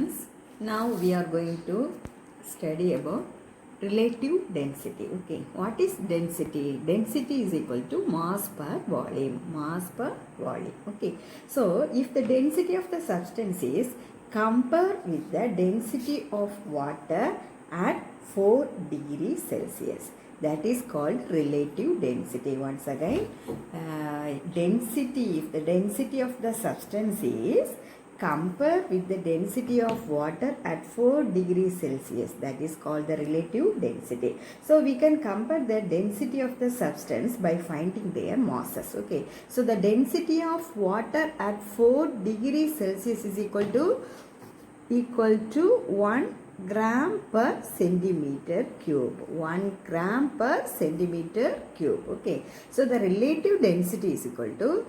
students, now we are going to study about relative density. Okay, what is density? Density is equal to mass per volume. Mass per volume. Okay, so if the density of the substance is compared with the density of water at 4 degrees Celsius, that is called relative density. Once again, density, if the density of the substance is compared with the density of water at 4 degrees Celsius, that is called the relative density. So we can compare the density of the substance by finding their masses. Okay, so the density of water at 4 degrees Celsius is equal to 1 gram per centimeter cube. 1 gram per centimeter cube. Okay, so the relative density is equal to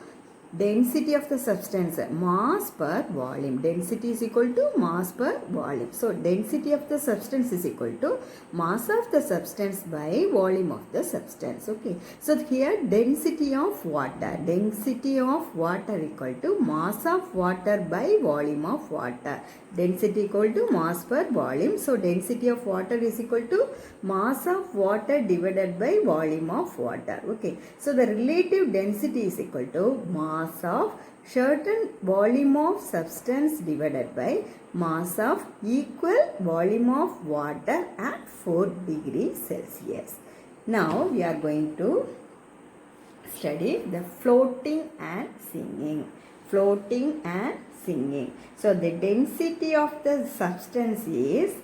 density of the substance, mass per volume. Density is equal to mass per volume. So density of the substance is equal to mass of the substance by volume of the substance. Okay, so here density of water equal to mass of water by volume of water. Density equal to mass per volume. So density of water is equal to mass of water divided by volume of water. Okay, so the relative density is equal to mass of certain volume of substance divided by mass of equal volume of water at 4 degrees Celsius. Now we are going to study the floating and singing. Floating and singing. So the density of the substance is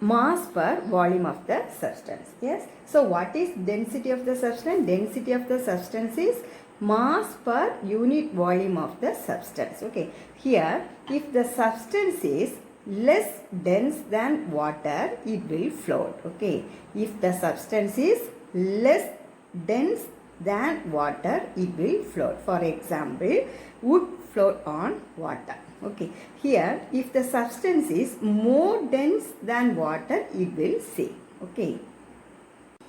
mass per volume of the substance. Yes. So what is density of the substance? Density of the substance is mass per unit volume of the substance. Okay, here if the substance is less dense than water, it will float. Okay, if the substance is less dense than water, it will float. For example, wood float on water. Okay, here if the substance is more dense than water, it will sink. Okay,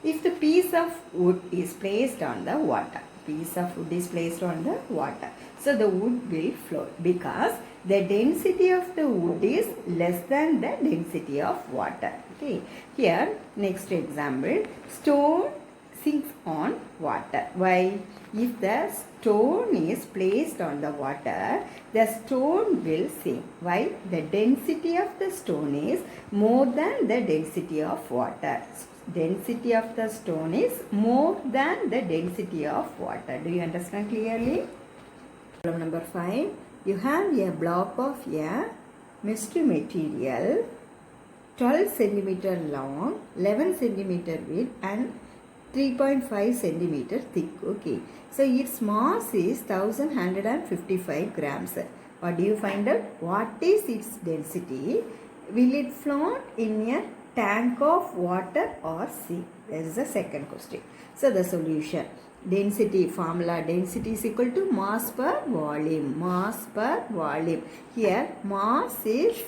if the piece of wood is placed on the water, so the wood will float because the density of the wood is less than the density of water. Okay, here next example, stone sinks on water. Why? If the stone is placed on the water, the stone will sink. Why? The density of the stone is more than the density of water. Density of the stone is more than the density of water. Do you understand clearly? Problem number 5. You have a block of a mystery material 12 centimeter long, 11 centimeter width and 3.5 centimeter thick. Okay, so its mass is 1155 grams. What do you find out? What is its density? Will it float in a tank of water or sea? This is the second question. So the solution, density formula, density is equal to mass per volume. Mass per volume. Here mass is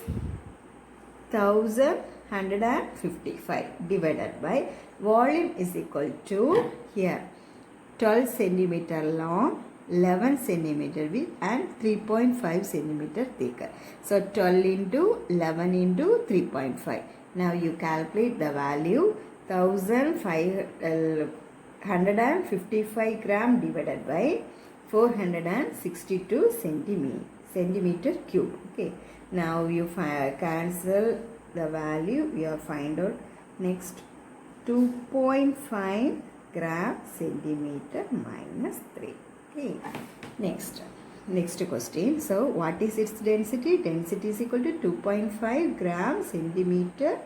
1155 divided by volume is equal to, here 12 centimeter long, 11 centimeter width and 3.5 centimeter thick. So 12 into 11 into 3.5. Now you calculate the value, 1555 gram divided by 462 centimeter cube. Okay, now you cancel the value, you find out next 2.5 gram centimeter minus 3. Okay, next question. So what is its density? Density is equal to 2.5 gram centimeter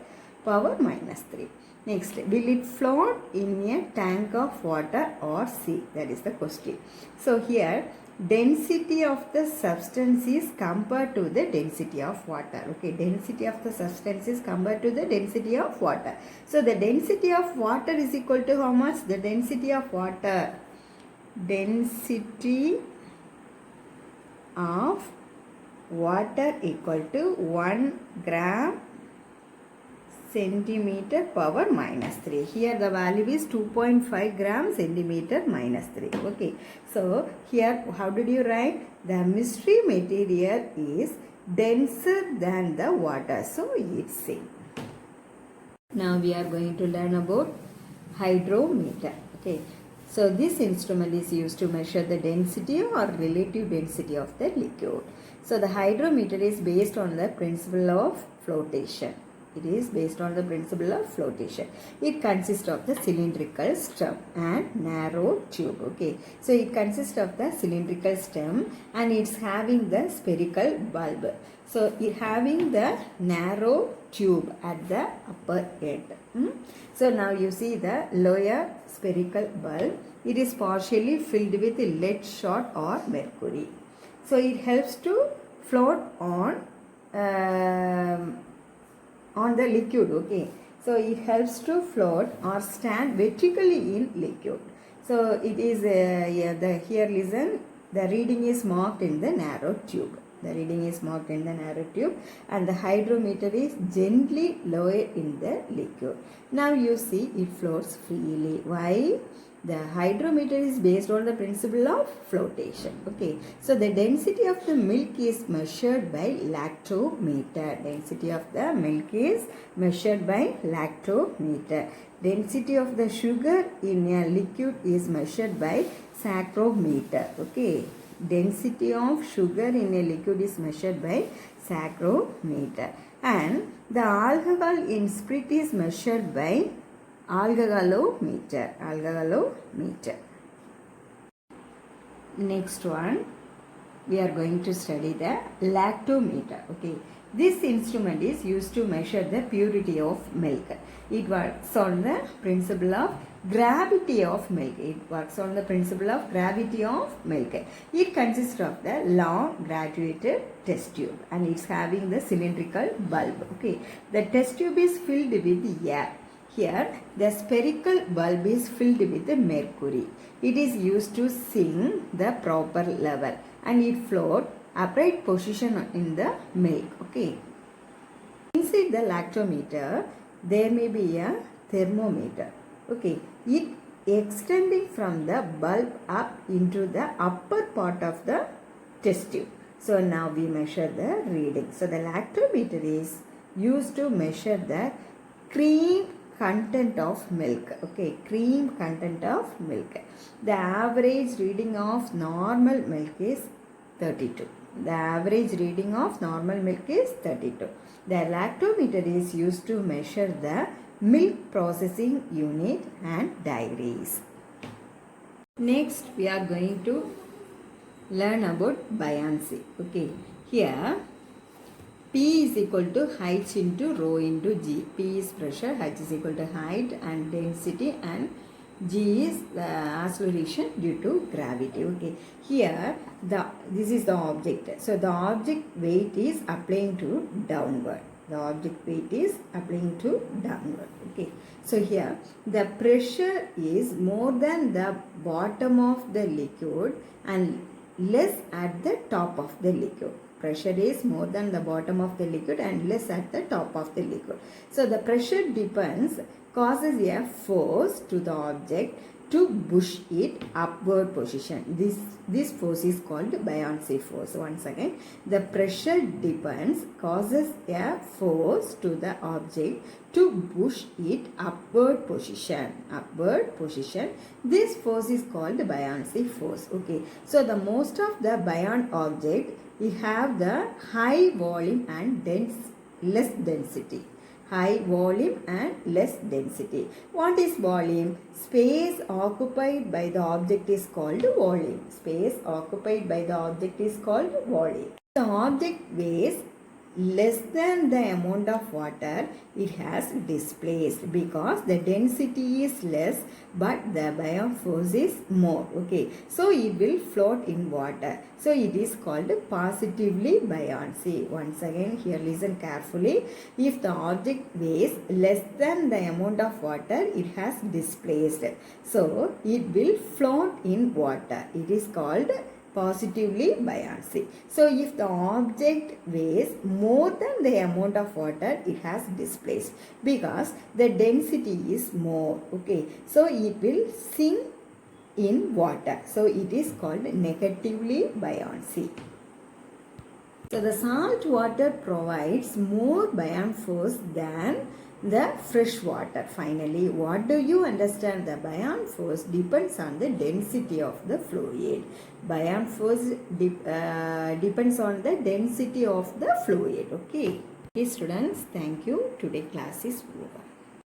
power minus 3. Next, will it float in a tank of water or sea? That is the question. So here density of the substance is compared to the density of water. Okay, density of the substance is compared to the density of water. So the density of water is equal to how much? The density of water, density of water equal to 1 gram centimeter power minus 3. Here the value is 2.5 gram centimeter minus 3. Okay, so here how did you write? The mystery material is denser than the water. So it sinks. Now we are going to learn about hydrometer. Okay. So this instrument is used to measure the density or relative density of the liquid. So the hydrometer is based on the principle of flotation. It is based on the principle of flotation. It consists of the cylindrical stem and narrow tube. Okay. So it consists of the cylindrical stem and it's having the spherical bulb. So it having the narrow tube at the upper end. So now you see the lower spherical bulb. It is partially filled with lead shot or mercury. So it helps to float on the liquid. Okay. So it helps to float or stand vertically in liquid. So it is here listen, the reading is marked in the narrow tube. The reading is marked in the narrow tube and the hydrometer is gently lowered in the liquid. Now you see it floats freely. Why? The hydrometer is based on the principle of flotation. Okay. So the density of the milk is measured by lactometer. Density of the milk is measured by lactometer. Density of the sugar in a liquid is measured by saccharometer. Okay. Density of sugar in a liquid is measured by saccharometer. And the alcohol in spirit is measured by alcoholometer. Alcoholometer. Next one, we are going to study the lactometer. Okay. This instrument is used to measure the purity of milk. It works on the principle of gravity of milk. It works on the principle of gravity of milk. It consists of the long graduated test tube and it's having the cylindrical bulb. Okay. The test tube is filled with air. Here, the spherical bulb is filled with mercury. It is used to sink the proper level and it floats upright position in the milk. Okay. Inside the lactometer, there may be a thermometer. Okay. It extending from the bulb up into the upper part of the test tube. So now we measure the reading. So the lactometer is used to measure the cream content of milk. Okay, cream content of milk. The average reading of normal milk is 32. The average reading of normal milk is 32. The lactometer is used to measure the milk processing unit and dairies. Next, we are going to learn about buoyancy. Okay, here P is equal to H into rho into G. P is pressure, H is equal to height and density, and G is the acceleration due to gravity. Okay. Here this is the object. So the object weight is applying to downward. The object weight is applying to downward. Okay. So here the pressure is more than the bottom of the liquid and less at the top of the liquid. Pressure is more than the bottom of the liquid and less at the top of the liquid. So the pressure depends, causes a force to the object to push it upward position. This force is called buoyancy force. Once again, the pressure depends, causes a force to the object to push it upward position. Upward position. This force is called buoyancy force. Okay. So the most of the buoyant object, we have the high volume and less density. High volume and less density. What is volume? Space occupied by the object is called volume. Space occupied by the object is called volume. The object weighs less than the amount of water it has displaced because the density is less but the buoyant force is more. Okay, so it will float in water. So it is called positively buoyancy. Once again, here listen carefully. If the object weighs less than the amount of water it has displaced, so it will float in water. It is called positively buoyancy. So if the object weighs more than the amount of water it has displaced because the density is more. Okay, so it will sink in water. So it is called negatively buoyancy. So the salt water provides more buoyant force than the fresh water. Finally, what do you understand? The buoyant force depends on the density of the fluid. Buoyant force depends on the density of the fluid. Okay. Okay students, thank you. Today class is over.